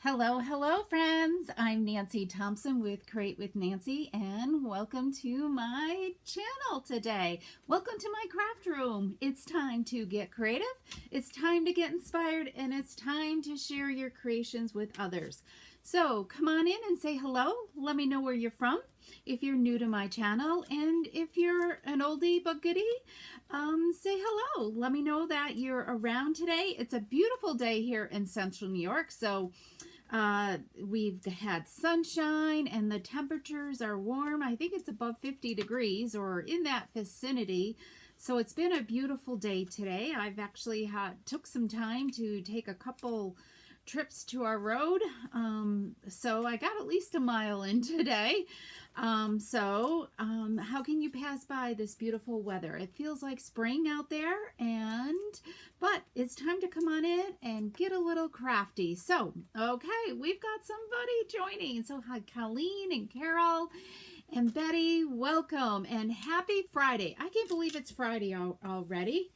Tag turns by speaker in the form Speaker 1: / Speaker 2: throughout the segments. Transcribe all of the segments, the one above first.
Speaker 1: Hello, hello, friends. I'm Nancy Thompson with Create with Nancy, and welcome to my channel today. Welcome to my craft room. It's time to get creative, it's time to get inspired, and it's time to share your creations with others. So come on in and say hello. Let me know where you're from if you're new to my channel, and if you're an oldie but goodie, say hello. Let me know that you're around today. It's a beautiful day here in central New York, so we've had sunshine and the temperatures are warm. I think it's above 50 degrees or in that vicinity. So it's been a beautiful day today. I've actually took some time to take a couple trips to our road. So I got at least a mile in today. How can you pass by this beautiful weather? It feels like spring out there, but it's time to come on in and get a little crafty. So, okay, we've got somebody joining. So hi, Colleen and Carol and Betty, welcome and happy Friday. I can't believe it's Friday already.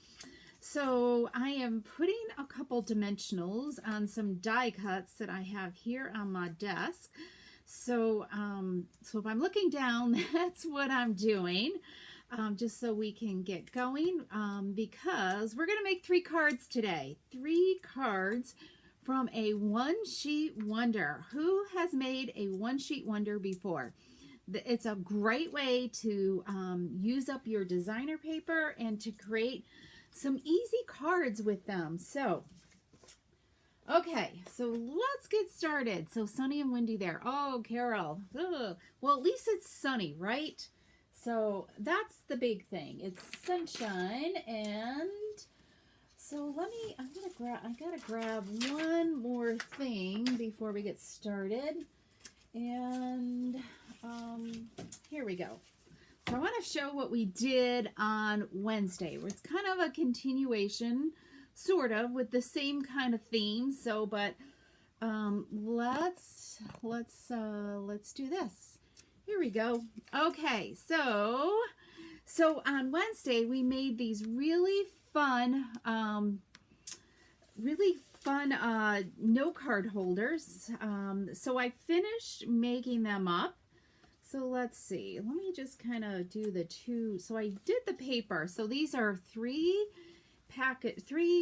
Speaker 1: So I am putting a couple dimensionals on some die cuts that I have here on my desk. So if I'm looking down, that's what I'm doing, just so we can get going, because we're going to make 3 cards today. 3 cards from a one-sheet wonder. Who has made a one-sheet wonder before? It's a great way to use up your designer paper and to create some easy cards with them. So okay, so let's get started. So sunny and windy there. Oh, Carol. Ugh. Well, at least it's sunny, right? So that's the big thing. It's sunshine, and so I gotta grab one more thing before we get started. And here we go. So I want to show what we did on Wednesday. It's kind of a continuation, sort of, with the same kind of theme. So, but let's do this. Here we go. Okay, so on Wednesday we made these really fun note card holders. So I finished making them up. So let's see. Let me just kind of do the 2. So I did the paper. So these are 3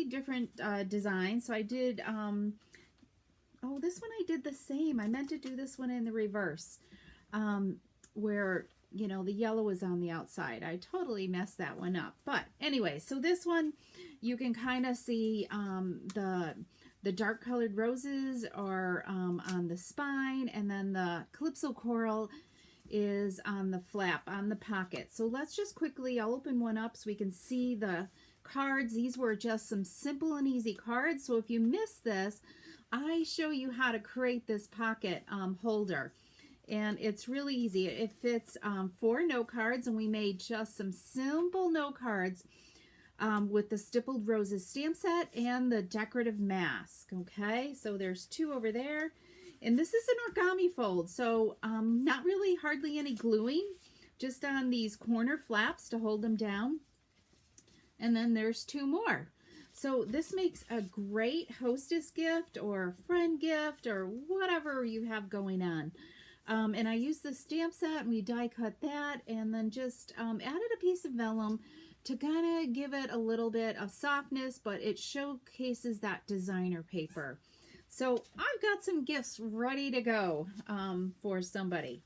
Speaker 1: different designs. So I did, oh, this one I did the same. I meant to do this one in the reverse, where, you know, the yellow is on the outside. I totally messed that one up. But anyway, so this one, you can kind of see the dark colored roses are on the spine, and then the Calypso Coral is on the flap, on the pocket. So let's just quickly, I'll open one up so we can see the cards. These were just some simple and easy cards. So if you missed this, I show you how to create this pocket holder. And it's really easy. It fits 4 note cards, and we made just some simple note cards with the Stippled Roses stamp set and the decorative mask. Okay, so there's 2 over there. And this is an origami fold, so not really hardly any gluing, just on these corner flaps to hold them down. And then there's 2 more. So this makes a great hostess gift or friend gift or whatever you have going on. And I used the stamp set, and we die cut that, and then just added a piece of vellum to kind of give it a little bit of softness, but it showcases that designer paper. So I've got some gifts ready to go for somebody.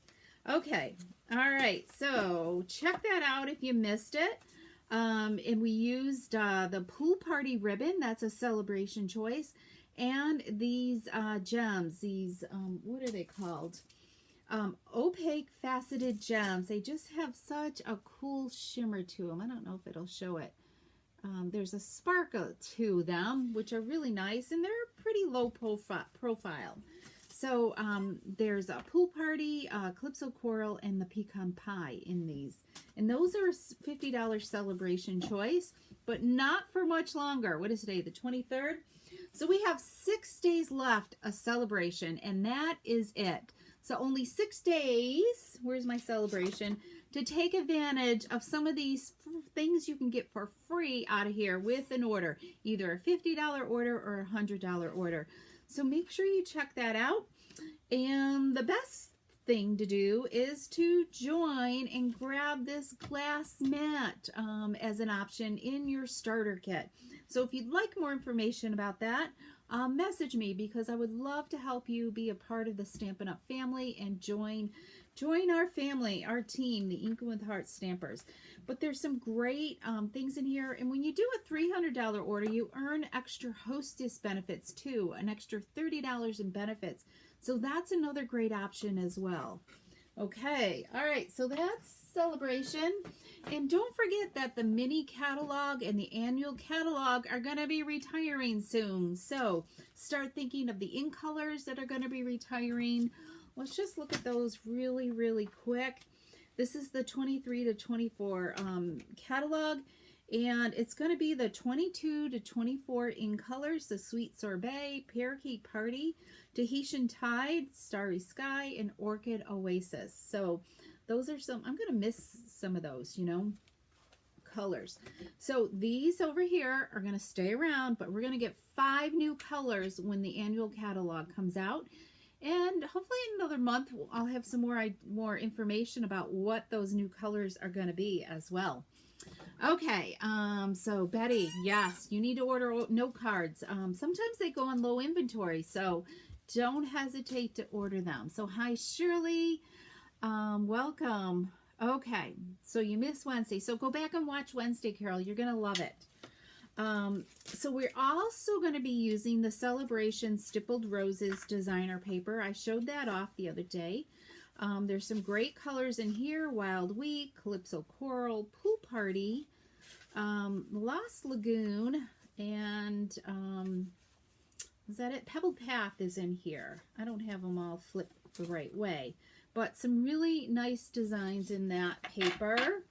Speaker 1: Okay, all right, so check that out if you missed it. And we used the pool party ribbon, that's a celebration choice, and these gems, these, what are they called? Opaque faceted gems. They just have such a cool shimmer to them. I don't know if it'll show it. There's a sparkle to them, which are really nice, and they're pretty low profile. So there's a pool party, Calypso Coral, and the pecan pie in these. And those are $50 celebration choice, but not for much longer. What is today, the 23rd? So we have 6 days left of celebration, and that is it. So only 6 days, where's my celebration, to take advantage of some of these things you can get for free out of here with an order, either a $50 order or a $100 order. So make sure you check that out. And the best thing to do is to join and grab this glass mat as an option in your starter kit. So if you'd like more information about that, message me, because I would love to help you be a part of the Stampin' Up! Family and join our family, our team, the Ink with Heart Stampers. But there's some great things in here. And when you do a $300 order, you earn extra hostess benefits too, an extra $30 in benefits. So that's another great option as well. Okay, all right, so that's Celebration. And don't forget that the mini catalog and the annual catalog are going to be retiring soon. So start thinking of the ink colors that are going to be retiring. Let's just look at those really, really quick. This is the 23 to 24 catalog, and it's going to be the 22 to 24 ink colors: the Sweet Sorbet, Parakeet Party, Tahitian Tide, Starry Sky, and Orchid Oasis. So those are some, I'm going to miss some of those, you know, colors. So these over here are going to stay around, but we're going to get 5 new colors when the annual catalog comes out. And hopefully in another month, I'll have some more information about what those new colors are going to be as well. Okay, so Betty, yes, you need to order note cards. Sometimes they go on low inventory, so don't hesitate to order them. So hi, Shirley. Welcome. Okay, so you missed Wednesday. So go back and watch Wednesday, Carol. You're going to love it. So we're also going to be using the Celebration Stippled Roses designer paper. I showed that off the other day. There's some great colors in here: Wild Week, Calypso Coral, Pool Party, Lost Lagoon, and is that it? Pebble Path is in here. I don't have them all flipped the right way, but some really nice designs in that paper.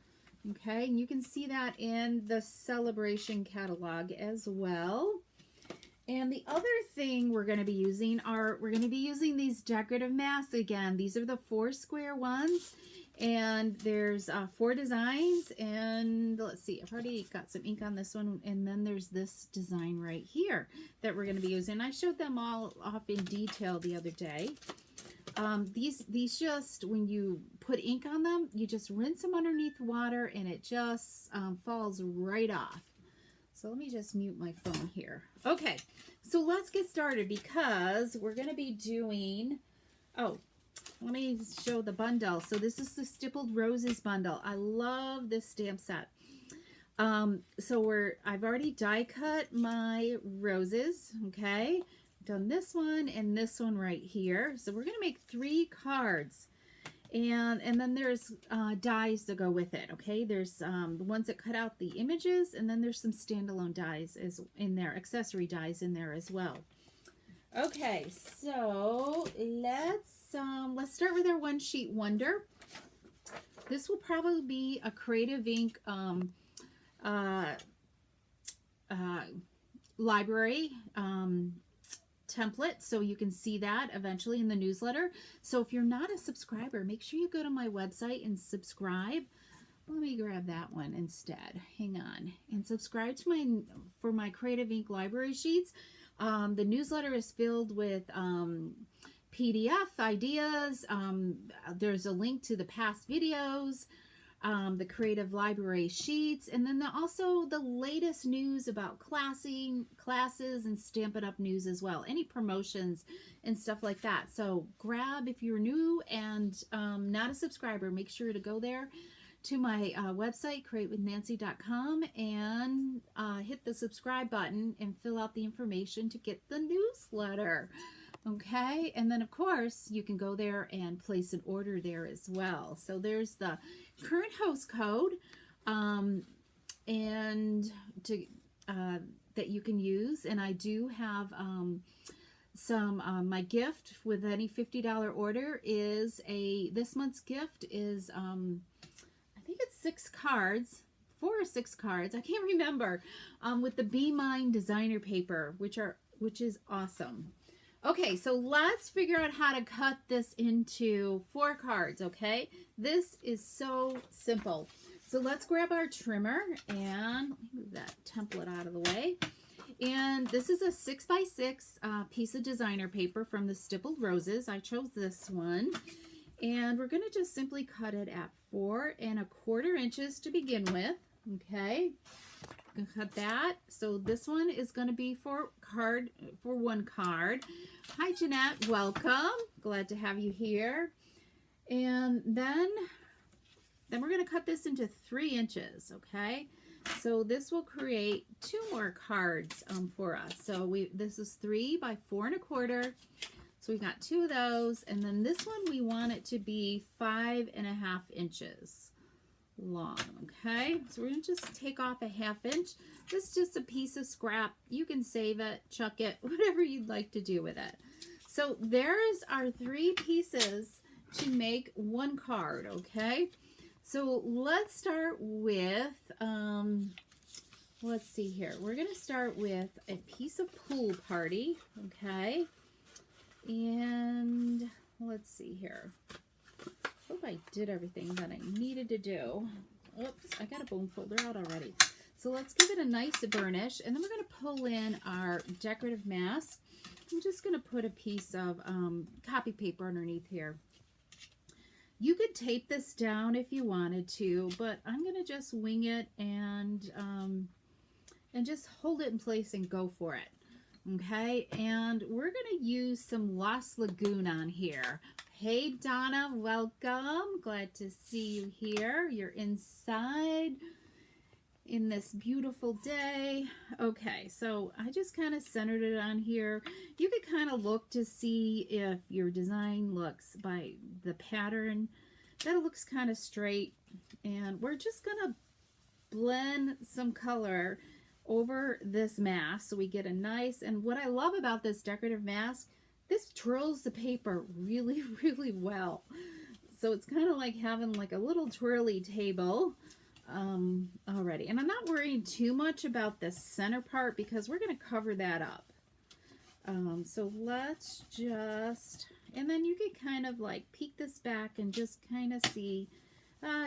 Speaker 1: Okay, and you can see that in the Celebration catalog as well. And the other thing we're going to be using these decorative masks again. These are the Foursquare ones, and there's 4 designs. And let's see, I've already got some ink on this one, and then there's this design right here that we're going to be using. I showed them all off in detail the other day. These just, when you put ink on them, you just rinse them underneath water, and it just falls right off. So let me just mute my phone here. Okay, so let's get started, because we're going to be doing, let me show the bundle. So this is the Stippled Roses bundle. I love this stamp set. So I've already die cut my roses, okay? Done this one and this one right here. So we're going to make 3 cards. And then there's dies to go with it, okay? There's the ones that cut out the images, and then there's some standalone dies in there, accessory dies in there as well. Okay, so let's start with our one sheet wonder. This will probably be a Creative Ink library template, so you can see that eventually in the newsletter. So if you're not a subscriber, make sure you go to my website and subscribe. Let me grab that one instead. Hang on. And subscribe to for my Creative Ink library sheets. The newsletter is filled with PDF ideas. There's a link to the past videos, the Creative Library sheets, and then also the latest news about classes and Stampin' Up! News as well. Any promotions and stuff like that. So grab, if you're new and not a subscriber, make sure to go there to my website, createwithnancy.com, and hit the subscribe button and fill out the information to get the newsletter. Okay, and then of course you can go there and place an order there as well. So there's the current host code and that you can use, and I do have my gift with any $50 order is this month's gift is I think it's 6 cards, 4 or 6 cards, I can't remember, with the Be Mine designer paper, which is awesome. Okay, so let's figure out how to cut this into 4 cards, okay? This is so simple. So let's grab our trimmer, and let me move that template out of the way. And this is a 6x6 piece of designer paper from the Stippled Roses. I chose this one. And we're going to just simply cut it at 4¼ inches to begin with. Okay. Cut that. So this one is going to be for one card. Hi Jeanette, welcome. Glad to have you here. And then we're going to cut this into 3 inches. Okay. So this will create 2 more cards for us. So this is 3 by 4¼ So we've got 2 of those, and then this one we want it to be 5½ inches long. Okay, so we're gonna just take off a 1/2 inch. This is just a piece of scrap. You can save it, chuck it, whatever you'd like to do with it. So there's our 3 pieces to make 1 card. Okay, so let's start with let's see here. We're gonna start with a piece of pool party. Okay. And let's see here. Hope I did everything that I needed to do. Oops, I got a bone folder out already. So let's give it a nice burnish, and then we're going to pull in our decorative mask. I'm just going to put a piece of copy paper underneath here. You could tape this down if you wanted to, but I'm going to just wing it and just hold it in place and go for it. Okay, and we're going to use some Lost Lagoon on here. Hey Donna, welcome. Glad to see you here. You're inside in this beautiful day. Okay, so I just kind of centered it on here. You could kind of look to see if your design looks by the pattern. That looks kind of straight. And we're just going to blend some color over this mask so we get a nice, and what I love about this decorative mask, this twirls the paper really, really well. So it's kind of like having like a little twirly table already. And I'm not worrying too much about the center part because we're going to cover that up. So let's just, and then you can kind of like peek this back and just kind of see,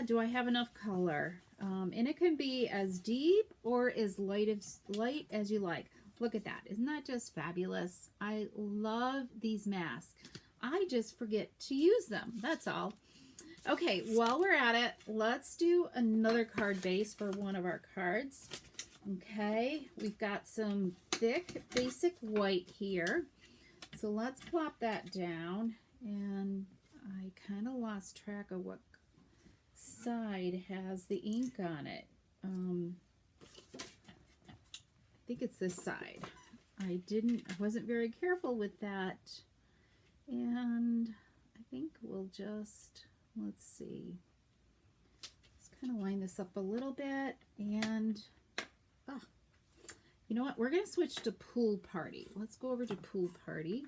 Speaker 1: do I have enough color? And it can be as deep or as light as you like. Look at that. Isn't that just fabulous? I love these masks. I just forget to use them. That's all. Okay, while we're at it, let's do another card base for one of our cards. Okay, we've got some thick basic white here. So let's plop that down. And I kind of lost track of what side has the ink on it. I think it's this side. I wasn't very careful with that. And I think we'll just, let's see. Let's kind of line this up a little bit. And, you know what? We're going to switch to pool party. Let's go over to pool party.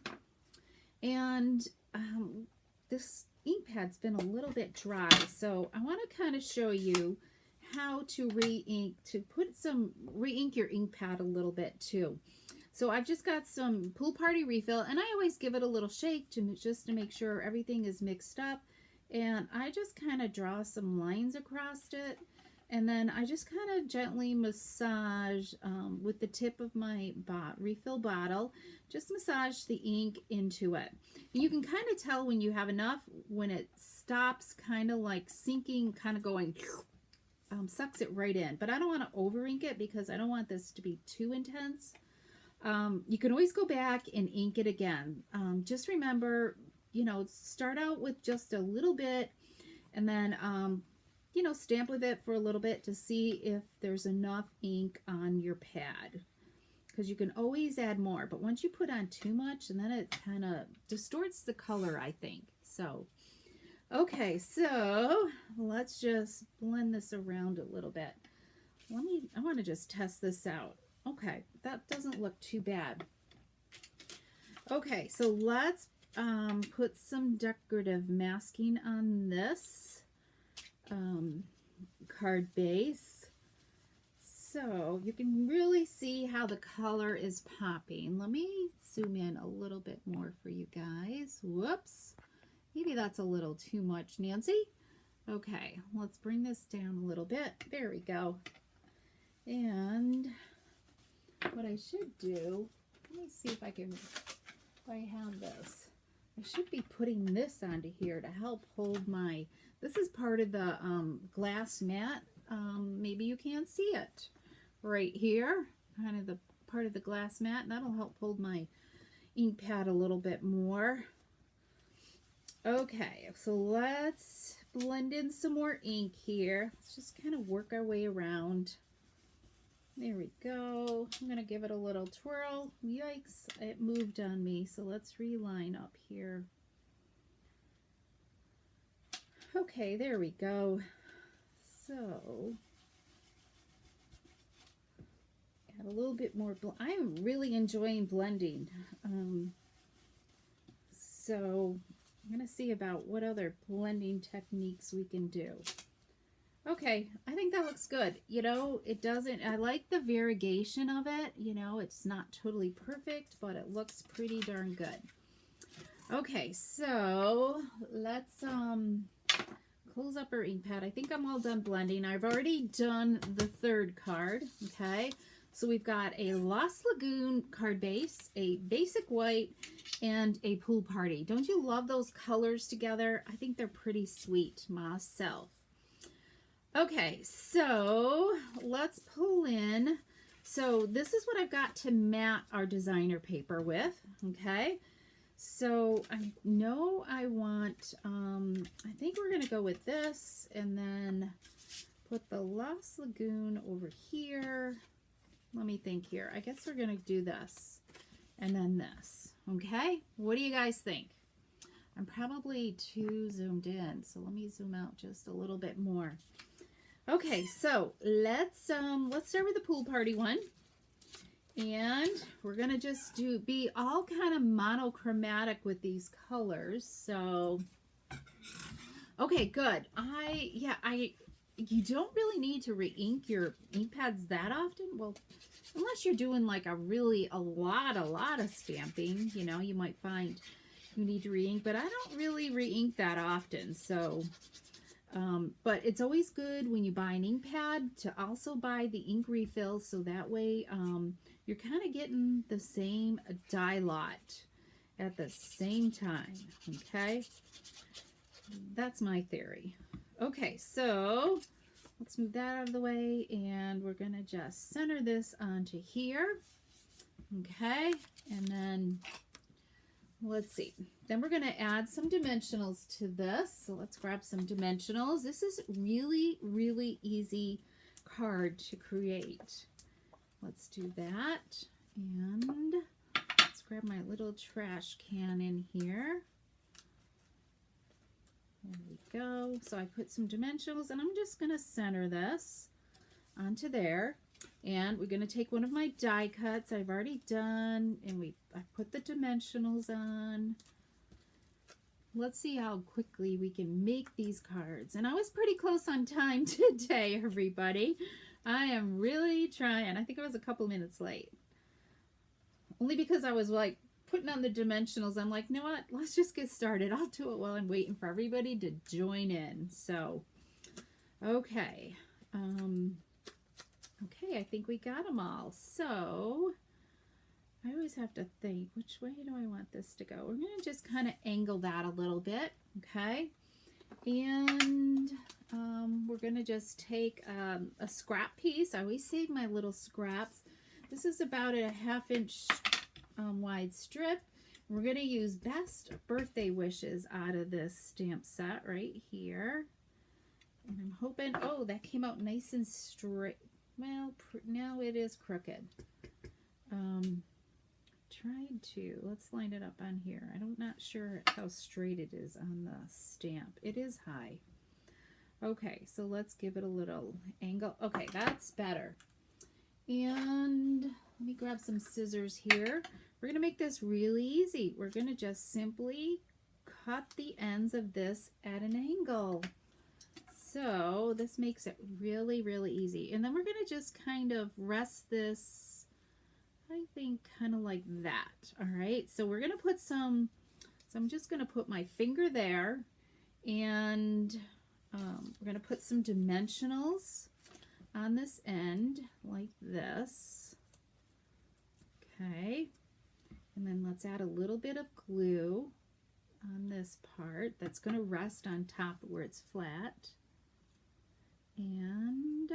Speaker 1: And this ink pad's been a little bit dry, so I want to kind of show you how to re-ink, re-ink your ink pad a little bit too. So I've just got some Pool Party refill, and I always give it a little shake just to make sure everything is mixed up. And I just kind of draw some lines across it, and then I just kind of gently massage with the tip of my refill bottle, just massage the ink into it. And you can kind of tell when you have enough, when it stops kind of like sinking, kind of going, sucks it right in. But I don't want to over ink it because I don't want this to be too intense. You can always go back and ink it again. Just remember, you know, start out with just a little bit, and then you know, stamp with it for a little bit to see if there's enough ink on your pad, because you can always add more. But once you put on too much, and then it kind of distorts the color, I think. So okay, so let's just blend this around a little bit. I want to just test this out. Okay, that doesn't look too bad. Okay, so let's put some decorative masking on this card base. So you can really see how the color is popping. Let me zoom in a little bit more for you guys. Whoops. Maybe that's a little too much, Nancy. Okay, let's bring this down a little bit. There we go. And what I should do, let me see if I can, if I have this. I should be putting this onto here to help hold my, this is part of the glass mat. Maybe you can't see it right here, kind of the part of the glass mat, and that'll help hold my ink pad a little bit more. Okay, so let's blend in some more ink here. Let's just kind of work our way around. There we go. I'm going to give it a little twirl. Yikes, it moved on me, so let's reline up here. Okay, there we go. So, add a little bit more. I'm really enjoying blending. So, I'm going to see about what other blending techniques we can do. Okay, I think that looks good. You know, it doesn't, I like the variegation of it. You know, it's not totally perfect, but it looks pretty darn good. Okay, so let's close up our ink pad. I think I'm all done blending. I've already done the third card, okay? So we've got a Lost Lagoon card base, a basic white, and a pool party. Don't you love those colors together? I think they're pretty sweet myself. Okay, so let's pull in. So this is what I've got to mat our designer paper with, okay? So I know I want, I think we're going to go with this and then put the Lost Lagoon over here. Let me think here. I guess we're going to do this and then this, okay? What do you guys think? I'm probably too zoomed in, so let me zoom out just a little bit more. Okay, so let's start with the pool party one. And we're going to just be all kind of monochromatic with these colors. So, okay, good. You don't really need to re-ink your ink pads that often. Well, unless you're doing like a lot of stamping, you know, you might find you need to re-ink, but I don't really re-ink that often. So, but it's always good when you buy an ink pad to also buy the ink refill, so that way you're kind of getting the same dye lot at the same time, okay? That's my theory. Okay, so let's move that out of the way, and we're going to just center this onto here, okay? And then, let's see. Then we're going to add some dimensionals to this. So let's grab some dimensionals. This is really easy card to create. Let's do that. And let's grab my little trash can in here. There we go. So I put some dimensionals, and I'm just going to center this onto there. And we're going to take one of my die cuts I've already done, and I put the dimensionals on. Let's see how quickly we can make these cards. And I was pretty close on time today, everybody. I am really trying. I think I was a couple minutes late. Only because I was like putting on the dimensionals. I'm like, you know what? Let's just get started. I'll do it while I'm waiting for everybody to join in. So, okay. Okay, I think we got them all. So, I always have to think, which way do I want this to go? We're going to just kind of angle that a little bit, okay? And we're going to just take a scrap piece. I always save my little scraps. This is about a 1/2 inch wide strip. We're going to use Best Birthday Wishes out of this stamp set right here. And I'm hoping, oh, that came out nice and straight. Well, now it is crooked. Let's line it up on here. I'm not sure how straight it is on the stamp. It is high. Okay, so let's give it a little angle. Okay, that's better. And let me grab some scissors here. We're going to make this really easy. We're going to just simply cut the ends of this at an angle. So this makes it really easy. And then we're going to just kind of rest this, I think, kind of like that. All right, so we're going to put some, so I'm just going to put my finger there, and we're going to put some dimensionals on this end like this. let's add a little bit of glue on this part that's going to rest on top where it's flat. And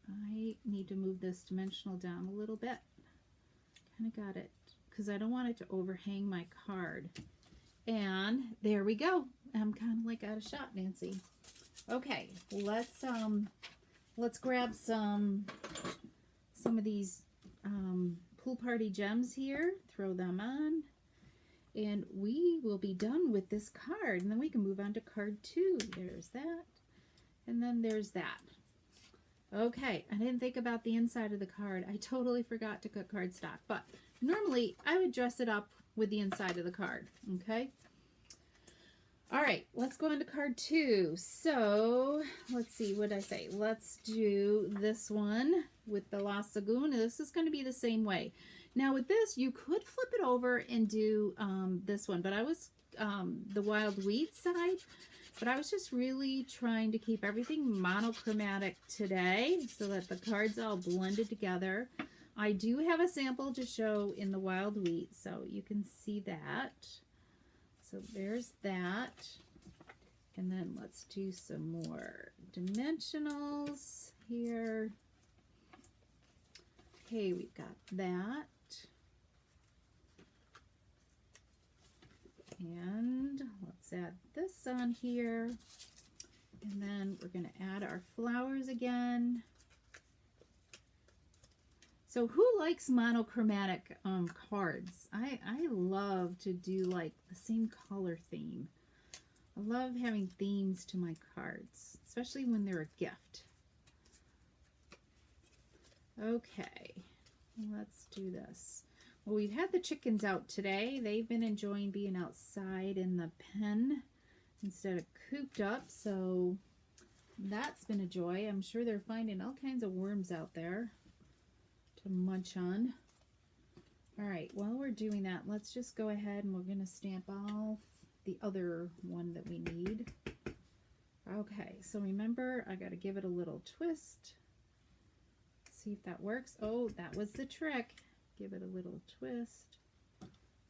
Speaker 1: I need to move this dimensional down a little bit. Kind of got it because I don't want it to overhang my card. And there we go. I'm kind of like out of shot, Nancy. Okay, let's grab some of these pool party gems here, throw them on, and we will be done with this card. And then we can move on to card 2. There's that, and then there's that. Okay, I didn't think about the inside of the card. I totally forgot to cut cardstock, but normally I would dress it up with the inside of the card, okay? All right, let's go into card 2. So let's see, what did I say? Let's do this one with the La Saguna. This is going to be the same way. Now with this, you could flip it over and do this one, but I was the wild wheat side, but I was just really trying to keep everything monochromatic today so that the cards all blended together. I do have a sample to show in the wild wheat, so you can see that. So there's that. And then let's do some more dimensionals here. Okay, we've got that. And let's add this on here. And then we're going to add our flowers again. So who likes monochromatic cards? I love to do like the same color theme. I love having themes to my cards, especially when they're a gift. Okay, let's do this. Well, we've had the chickens out today. They've been enjoying being outside in the pen instead of cooped up, so that's been a joy. I'm sure they're finding all kinds of worms out there to munch on. All right, while we're doing that, let's just go ahead and we're going to stamp off the other one that we need. Okay, so remember, I got to give it a little twist. See if that works. Oh, that was the trick. Give it a little twist.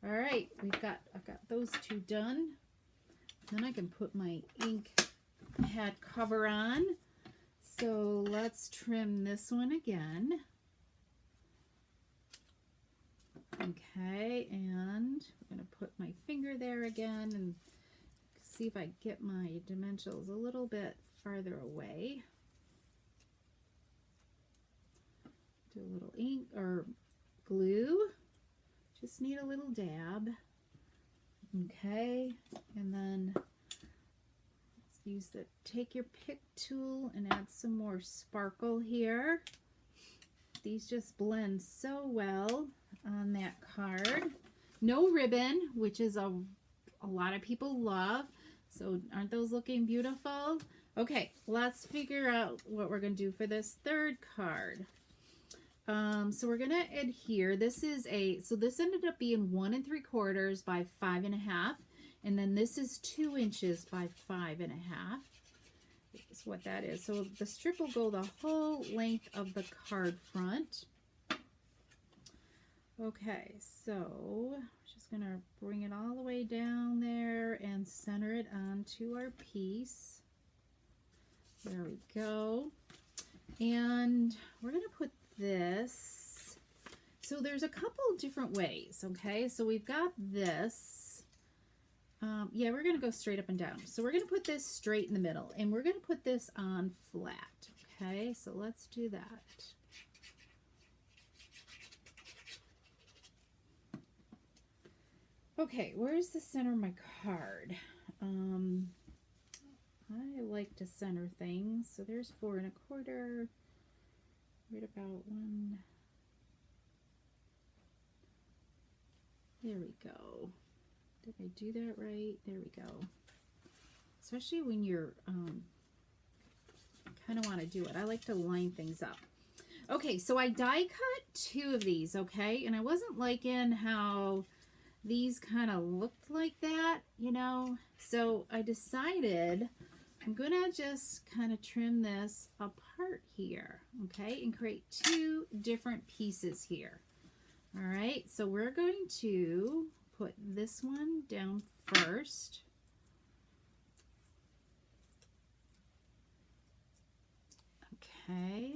Speaker 1: All right, I've got those 2 done. Then I can put my ink pad cover on. So let's trim this one again. Okay, and I'm going to put my finger there again and see if I get my dimensionals a little bit farther away. Do a little ink or glue. Just need a little dab. Okay, and then let's use the take your pick tool and add some more sparkle here. These just blend so well on that card. No ribbon, which is a lot of people love. So aren't those looking beautiful? Okay, let's figure out what we're going to do for this third card. So we're going to adhere. This ended up being 1 3/4 by 5.5, and then this is 2 inches by 5.5. Is what that is. So the strip will go the whole length of the card front. Okay, so just gonna bring it all the way down there and center it onto our piece. There we go. And we're gonna put this. So there's a couple different ways, okay? So we've got this. Yeah, we're going to go straight up and down. So we're going to put this straight in the middle, and we're going to put this on flat, okay? So let's do that. Okay, where's the center of my card? I like to center things. So there's 4 1/4, right about 1. There we go. Did I do that right? There we go. Especially when you're kind of want to do it. I like to line things up. Okay, so I die cut 2 of these, okay? And I wasn't liking how these kind of looked like that, you know? So I decided I'm gonna just kind of trim this apart here, okay, and create two different pieces here. All right, so we're going to put this one down first. Okay.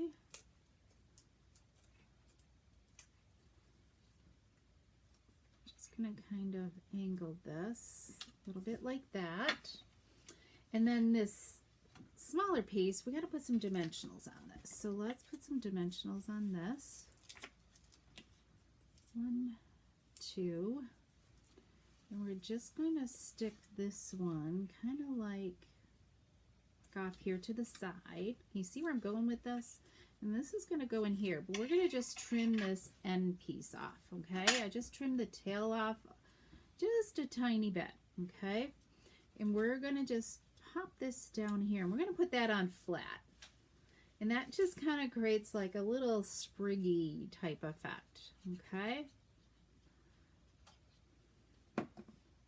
Speaker 1: Just gonna kind of angle this a little bit like that. And then this smaller piece, we got to put some dimensionals on this. So let's put some dimensionals on this. 1, 2. And we're just going to stick this one kind of like off here to the side. You see where I'm going with this? And this is going to go in here, but we're going to just trim this end piece off, okay? I just trimmed the tail off just a tiny bit, okay? And we're going to just pop this down here, and we're going to put that on flat. And that just kind of creates like a little spriggy type effect, okay?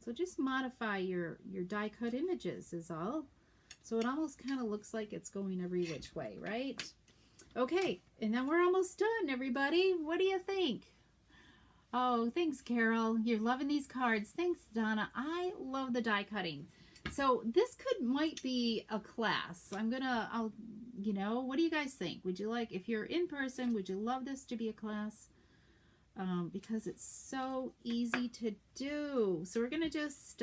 Speaker 1: So just modify your die cut images is all. So it almost kind of looks like it's going every which way, right? Okay, and then we're almost done, everybody. What do you think? Oh, thanks, Carol. You're loving these cards. Thanks, Donna. I love the die cutting. So this might be a class. You know, what do you guys think? Would you like, if you're in person, would you love this to be a class? Because it's so easy to do. So we're going to just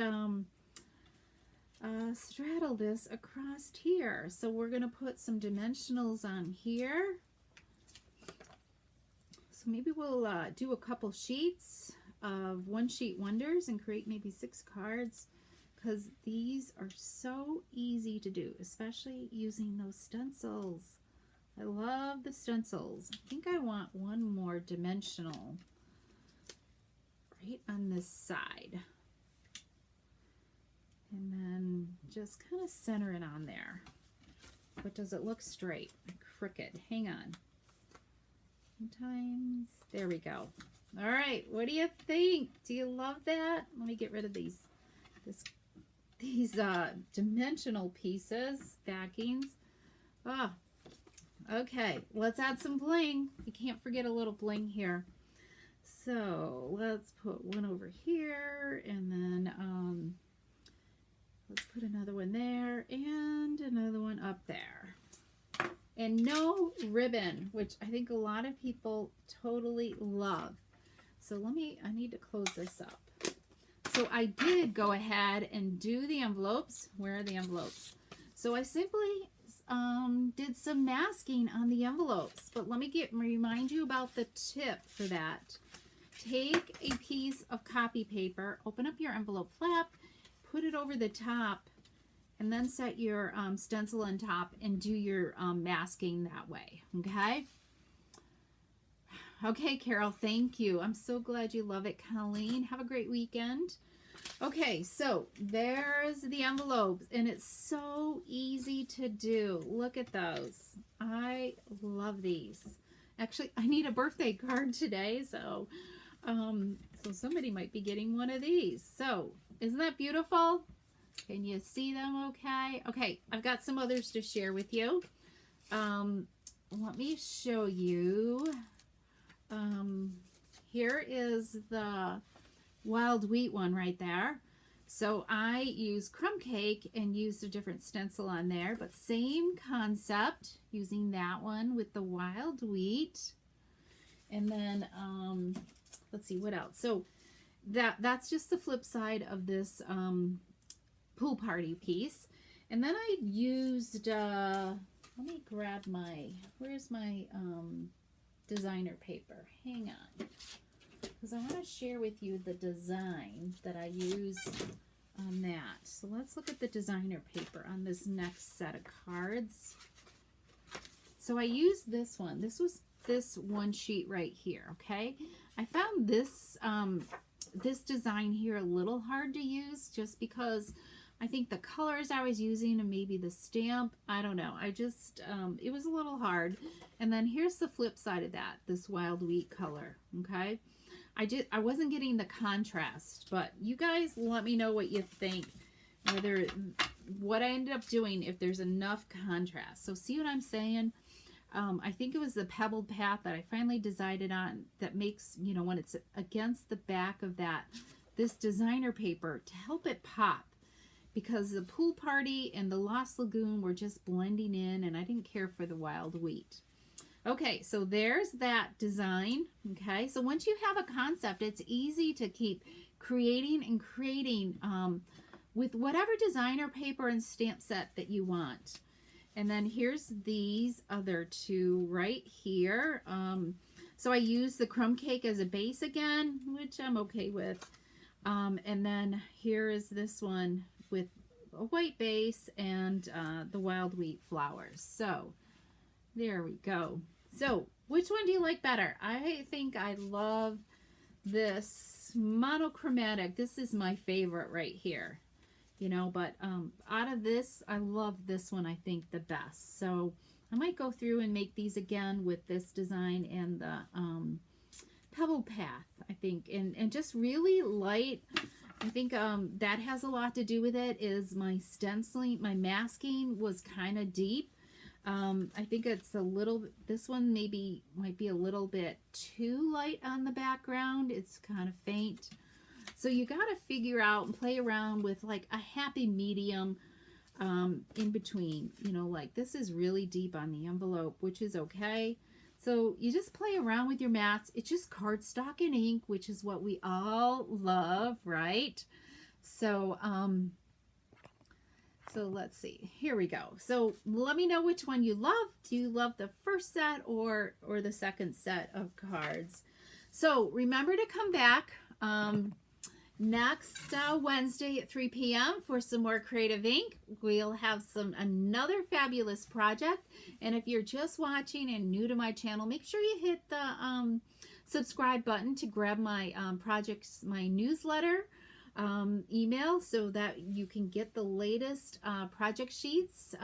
Speaker 1: straddle this across here. So we're going to put some dimensionals on here. So maybe we'll do a couple sheets of one sheet wonders and create maybe 6 cards, because these are so easy to do, especially using those stencils. I love the stencils. I think I want one more dimensional right on this side. And then just kind of center it on there. But does it look straight? Crooked. Hang on. Sometimes. There we go. All right. What do you think? Do you love that? Let me get rid of these dimensional pieces, backings. Oh, okay. Let's add some bling. You can't forget a little bling here. So let's put one over here, and then let's put another one there and another one up there. And no ribbon, which I think a lot of people totally love. So I need to close this up. So I did go ahead and do the envelopes. Where are the envelopes? So I simply did some masking on the envelopes. But let me remind you about the tip for that. Take a piece of copy paper, open up your envelope flap, put it over the top, and then set your stencil on top and do your masking that way, okay? Okay, Carol, thank you. I'm so glad you love it, Colleen. Have a great weekend. Okay, so there's the envelopes, and it's so easy to do. Look at those. I love these. Actually, I need a birthday card today, so somebody might be getting one of these. So, isn't that beautiful? Can you see them okay? Okay, I've got some others to share with you. Let me show you. Here is the wild wheat one right there. So I use crumb cake and used a different stencil on there, but same concept, using that one with the wild wheat. And then, let's see what else. So that's just the flip side of this pool party piece. And then I used, let me grab where's my designer paper? Hang on. Because I want to share with you the design that I use on that. So let's look at the designer paper on this next set of cards. So I used this one. This was this one sheet right here, okay? I found this this design here a little hard to use just because I think the colors I was using and maybe the stamp, I don't know. I just, it was a little hard. And then here's the flip side of that, this wild wheat color, okay? I wasn't getting the contrast, but you guys let me know what you think. Whether, what I ended up doing if there's enough contrast. So see what I'm saying? I think it was the pebbled path that I finally decided on that makes, you know, when it's against the back of this designer paper to help it pop, because the pool party and the Lost Lagoon were just blending in, and I didn't care for the wild wheat. Okay, so there's that design. Okay, so once you have a concept, it's easy to keep creating and creating with whatever designer paper and stamp set that you want. And then here's these other two right here. So I use the crumb cake as a base again, which I'm okay with. And then here is this one with a white base and the wild wheat flowers. So there we go. So which one do you like better? I think I love this monochromatic. This is my favorite right here. You know, but out of this, I love this one, I think, the best. So I might go through and make these again with this design and the pebble path, I think, and just really light. I think that has a lot to do with it, is my stenciling, my masking was kind of deep. I think it's a little, this one maybe might be a little bit too light on the background. It's kind of faint. So you got to figure out and play around with like a happy medium in between. You know, like this is really deep on the envelope, which is okay. So you just play around with your mats. It's just cardstock and ink, which is what we all love, right? So, so let's see. Here we go. So let me know which one you love. Do you love the first set or the second set of cards? So remember to come back next Wednesday at 3 p.m. for some more Creative Ink. We'll have another fabulous project. And if you're just watching and new to my channel, make sure you hit the subscribe button to grab my my newsletter email, so that you can get the latest project sheets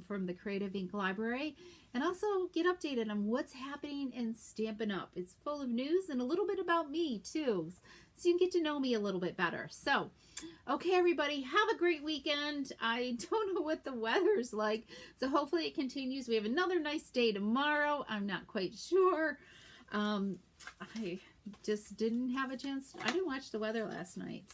Speaker 1: from the Creative Ink Library, and also get updated on what's happening in Stampin' Up. It's full of news and a little bit about me too, so you can get to know me a little bit better. So, okay, everybody, have a great weekend. I don't know what the weather's like, so hopefully it continues. We have another nice day tomorrow. I'm not quite sure. I just didn't have a chance. I didn't watch the weather last night.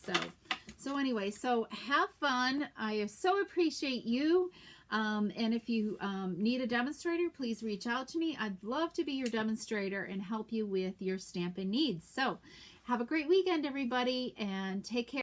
Speaker 1: So anyway, so have fun. I so appreciate you. And if you need a demonstrator, please reach out to me. I'd love to be your demonstrator and help you with your stamping needs. So have a great weekend, everybody, and take care.